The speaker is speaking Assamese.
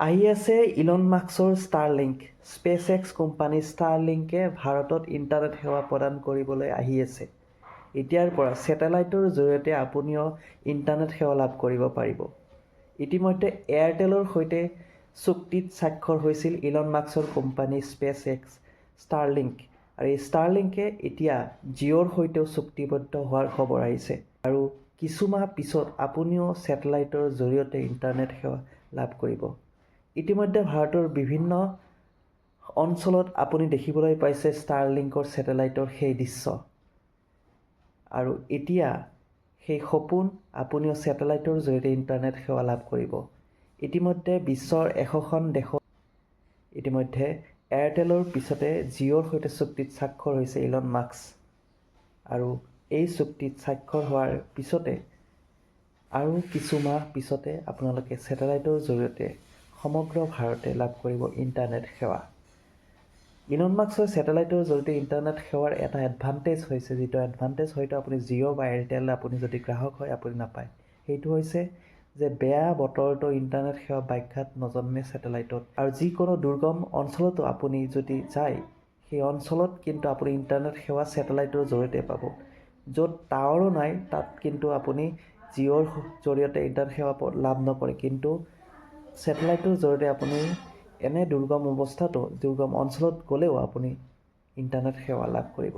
আহি আছে ইলন মাস্কৰ ষ্টাৰলিংক। স্পেচ এক্স কোম্পানী ষ্টাৰলিংকে ভাৰতত ইণ্টাৰনেট সেৱা প্ৰদান কৰিবলৈ আহি আছে। এতিয়াৰ পৰা ছেটেলাইটৰ জৰিয়তে আপুনিও ইণ্টাৰনেট সেৱা লাভ কৰিব পাৰিব। ইতিমধ্যে এয়াৰটেলৰ সৈতে চুক্তিত স্বাক্ষৰ হৈছিল ইলন মাস্কৰ কোম্পানী স্পেচ এক্স ষ্টাৰলিংক। আৰু এই ষ্টাৰলিংকে এতিয়া জিঅ'ৰ সৈতেও চুক্তিবদ্ধ হোৱাৰ খবৰ আহিছে। আৰু কিছুমাহ পিছত আপুনিও ছেটেলাইটৰ জৰিয়তে ইণ্টাৰনেট সেৱা লাভ কৰিব। ইতিমধ্যে ভাৰতৰ বিভিন্ন অঞ্চলত আপুনি দেখিবলৈ পাইছে ষ্টাৰলিংকৰ ছেটেলাইটৰ সেই দৃশ্য। আৰু এতিয়া সেই সপোন আপুনিও ছেটেলাইটৰ জৰিয়তে ইণ্টাৰনেট সেৱা লাভ কৰিব। ইতিমধ্যে বিশ্বৰ 100খন দেশত ইতিমধ্যে এয়াৰটেলৰ পিছতে জিঅ'ৰ সৈতে চুক্তিত স্বাক্ষৰ হৈছে ইলন মাস্ক। আৰু এই চুক্তিত স্বাক্ষৰ হোৱাৰ পিছতে আৰু কিছুমাহ পিছতে আপোনালোকে ছেটেলাইটৰ জৰিয়তে সমগ্ৰ ভাৰতে লাভ কৰিব ইণ্টাৰনেট সেৱা। ইলন মাস্কৰ ছেটেলাইটৰ জৰিয়তে ইণ্টাৰনেট সেৱাৰ এটা এডভান্টেজ হৈছে, যিটো এডভান্টেজ হয়তো আপুনি জিঅ' বা এয়াৰটেল আপুনি যদি গ্ৰাহক হয় আপুনি নাপায়। সেইটো হৈছে যে বেয়া বতৰতো ইণ্টাৰনেট সেৱা ব্যাঘাত নজন্মে ছেটেলাইটত। আৰু যিকোনো দুৰ্গম অঞ্চলতো আপুনি যদি যায়, সেই অঞ্চলত কিন্তু আপুনি ইণ্টাৰনেট সেৱা ছেটেলাইটৰ জৰিয়তে পাব। য'ত টাৱাৰো নাই তাত কিন্তু আপুনি জিঅ'ৰ জৰিয়তে ইণ্টাৰনেট সেৱা লাভ নকৰে। কিন্তু ছেটেলাইটৰ জৰিয়তে আপুনি এনে দুৰ্গম অৱস্থাতো দুৰ্গম অঞ্চলত গ'লেও আপুনি ইণ্টাৰনেট সেৱা লাভ কৰিব।